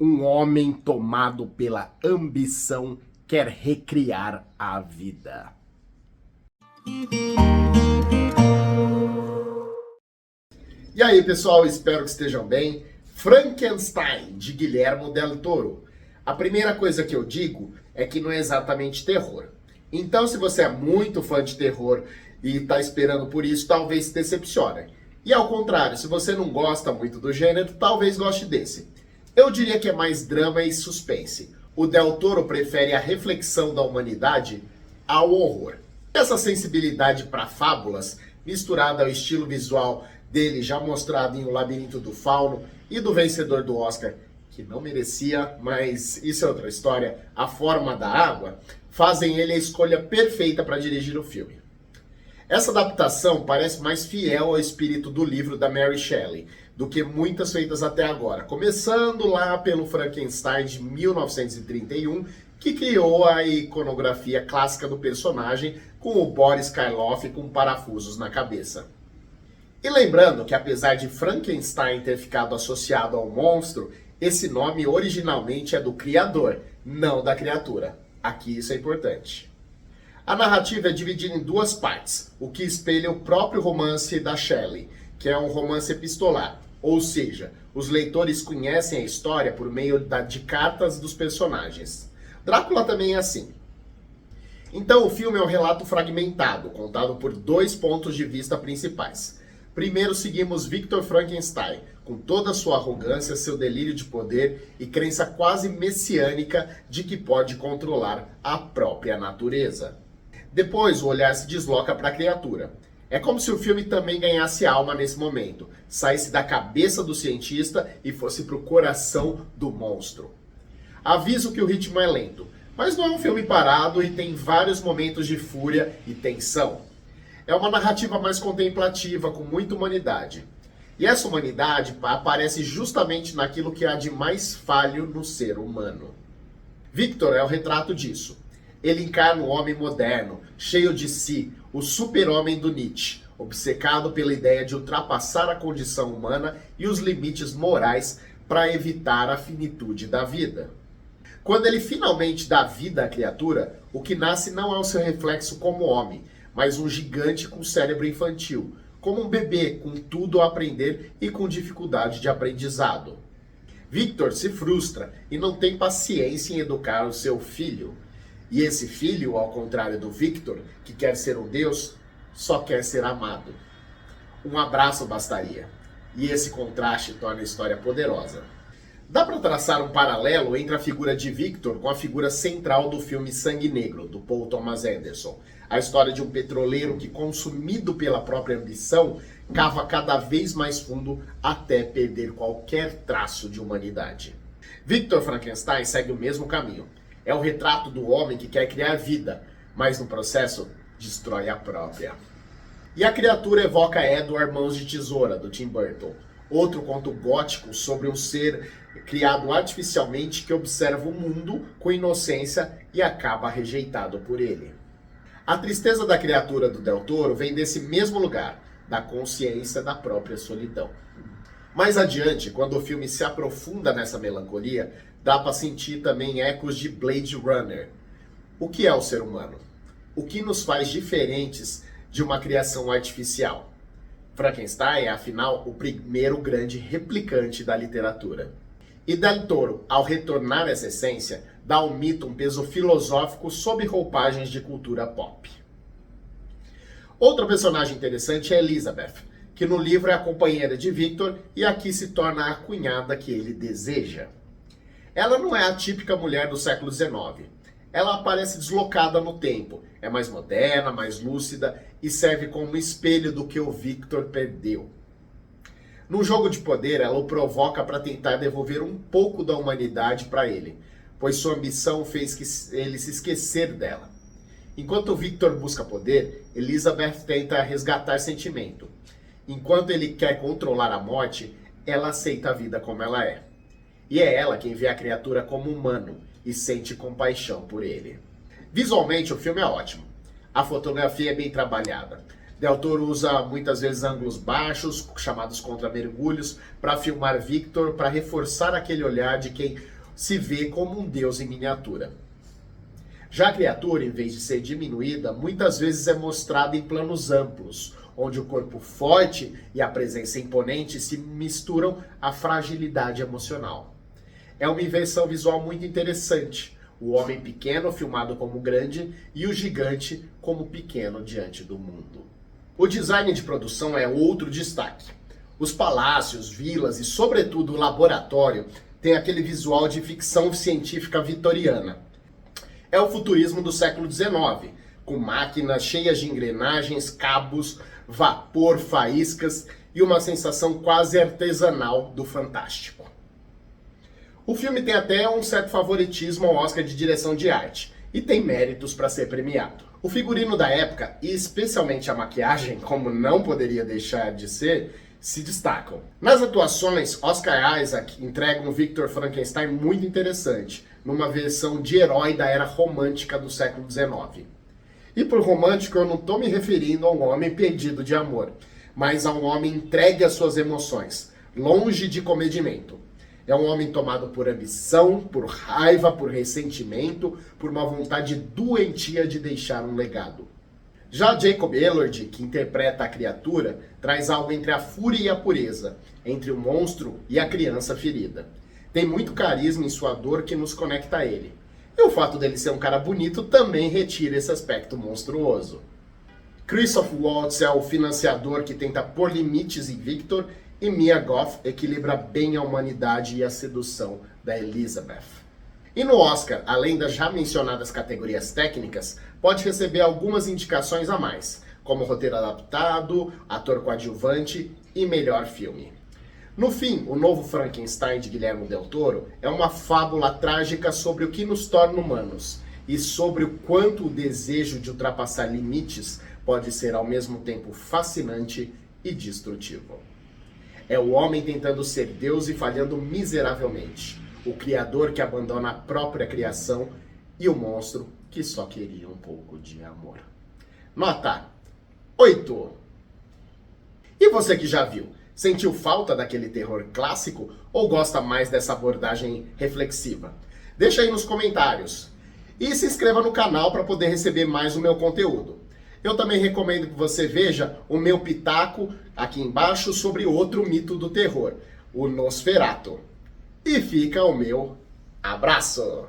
Um homem tomado pela ambição quer recriar a vida. E aí, pessoal, espero que estejam bem. Frankenstein, de Guillermo del Toro. A primeira coisa que eu digo é que não é exatamente terror. Então, se você é muito fã de terror e está esperando por isso, talvez se decepcione. E ao contrário, se você não gosta muito do gênero, talvez goste desse. Eu diria que é mais drama e suspense. O Del Toro prefere a reflexão da humanidade ao horror. Essa sensibilidade para fábulas, misturada ao estilo visual dele já mostrado em O Labirinto do Fauno e do vencedor do Oscar, que não merecia, mas isso é outra história, A Forma da Água, fazem ele a escolha perfeita para dirigir o filme. Essa adaptação parece mais fiel ao espírito do livro da Mary Shelley do que muitas feitas até agora, começando lá pelo Frankenstein de 1931, que criou a iconografia clássica do personagem com o Boris Karloff com parafusos na cabeça. E lembrando que apesar de Frankenstein ter ficado associado ao monstro, esse nome originalmente é do criador, não da criatura. Aqui isso é importante. A narrativa é dividida em duas partes, o que espelha o próprio romance da Shelley, que é um romance epistolar, ou seja, os leitores conhecem a história por meio de cartas dos personagens. Drácula também é assim. Então o filme é um relato fragmentado, contado por dois pontos de vista principais. Primeiro seguimos Victor Frankenstein, com toda a sua arrogância, seu delírio de poder e crença quase messiânica de que pode controlar a própria natureza. Depois o olhar se desloca para a criatura. É como se o filme também ganhasse alma nesse momento, saísse da cabeça do cientista e fosse para o coração do monstro. Aviso que o ritmo é lento, mas não é um filme parado e tem vários momentos de fúria e tensão. É uma narrativa mais contemplativa, com muita humanidade. E essa humanidade aparece justamente naquilo que há de mais falho no ser humano. Victor é o retrato disso. Ele encarna o homem moderno, cheio de si, o super-homem do Nietzsche, obcecado pela ideia de ultrapassar a condição humana e os limites morais para evitar a finitude da vida. Quando ele finalmente dá vida à criatura, o que nasce não é o seu reflexo como homem, mas um gigante com cérebro infantil, como um bebê com tudo a aprender e com dificuldade de aprendizado. Victor se frustra e não tem paciência em educar o seu filho. E esse filho, ao contrário do Victor, que quer ser um deus, só quer ser amado. Um abraço bastaria. E esse contraste torna a história poderosa. Dá para traçar um paralelo entre a figura de Victor com a figura central do filme Sangue Negro, do Paul Thomas Anderson. A história de um petroleiro que, consumido pela própria ambição, cava cada vez mais fundo até perder qualquer traço de humanidade. Victor Frankenstein segue o mesmo caminho. É o retrato do homem que quer criar vida, mas no processo destrói a própria. E a criatura evoca Edward Mãos de Tesoura, do Tim Burton. Outro conto gótico sobre um ser criado artificialmente que observa o mundo com inocência e acaba rejeitado por ele. A tristeza da criatura do Del Toro vem desse mesmo lugar, da consciência da própria solidão. Mais adiante, quando o filme se aprofunda nessa melancolia, dá para sentir também ecos de Blade Runner. O que é o ser humano? O que nos faz diferentes de uma criação artificial? Frankenstein é, afinal, o primeiro grande replicante da literatura. E Del Toro, ao retornar a essa essência, dá ao mito um peso filosófico sob roupagens de cultura pop. Outra personagem interessante é Elizabeth, que no livro é a companheira de Victor e aqui se torna a cunhada que ele deseja. Ela não é a típica mulher do século XIX. Ela aparece deslocada no tempo, é mais moderna, mais lúcida e serve como espelho do que o Victor perdeu. No jogo de poder, ela o provoca para tentar devolver um pouco da humanidade para ele, pois sua ambição fez que ele se esquecer dela. Enquanto Victor busca poder, Elizabeth tenta resgatar sentimento. Enquanto ele quer controlar a morte, ela aceita a vida como ela é. E é ela quem vê a criatura como humano e sente compaixão por ele. Visualmente, o filme é ótimo. A fotografia é bem trabalhada. Del Toro usa muitas vezes ângulos baixos, chamados contra-mergulhos, para filmar Victor, para reforçar aquele olhar de quem se vê como um deus em miniatura. Já a criatura, em vez de ser diminuída, muitas vezes é mostrada em planos amplos, onde o corpo forte e a presença imponente se misturam à fragilidade emocional. É uma inversão visual muito interessante, o homem pequeno filmado como grande e o gigante como pequeno diante do mundo. O design de produção é outro destaque. Os palácios, vilas e, sobretudo, o laboratório têm aquele visual de ficção científica vitoriana. É o futurismo do século XIX, com máquinas cheias de engrenagens, cabos, vapor, faíscas e uma sensação quase artesanal do fantástico. O filme tem até um certo favoritismo ao Oscar de direção de arte e tem méritos para ser premiado. O figurino da época, e especialmente a maquiagem, como não poderia deixar de ser, se destacam. Nas atuações, Oscar Isaac entrega um Victor Frankenstein muito interessante, numa versão de herói da era romântica do século XIX. E por romântico eu não estou me referindo a um homem perdido de amor, mas a um homem entregue às suas emoções, longe de comedimento. É um homem tomado por ambição, por raiva, por ressentimento, por uma vontade doentia de deixar um legado. Já Jacob Elord, que interpreta a criatura, traz algo entre a fúria e a pureza, entre o monstro e a criança ferida. Tem muito carisma em sua dor que nos conecta a ele. E o fato dele ser um cara bonito também retira esse aspecto monstruoso. Christoph Waltz é o financiador que tenta pôr limites em Victor, e Mia Goth equilibra bem a humanidade e a sedução da Elizabeth. E no Oscar, além das já mencionadas categorias técnicas, pode receber algumas indicações a mais, como roteiro adaptado, ator coadjuvante e melhor filme. No fim, o novo Frankenstein de Guillermo del Toro é uma fábula trágica sobre o que nos torna humanos e sobre o quanto o desejo de ultrapassar limites pode ser ao mesmo tempo fascinante e destrutivo. É o homem tentando ser Deus e falhando miseravelmente. O criador que abandona a própria criação e o monstro que só queria um pouco de amor. Nota 8. E você que já viu? Sentiu falta daquele terror clássico ou gosta mais dessa abordagem reflexiva? Deixa aí nos comentários. E se inscreva no canal para poder receber mais o meu conteúdo. Eu também recomendo que você veja o meu pitaco aqui embaixo sobre outro mito do terror, o Nosferatu. E fica o meu abraço!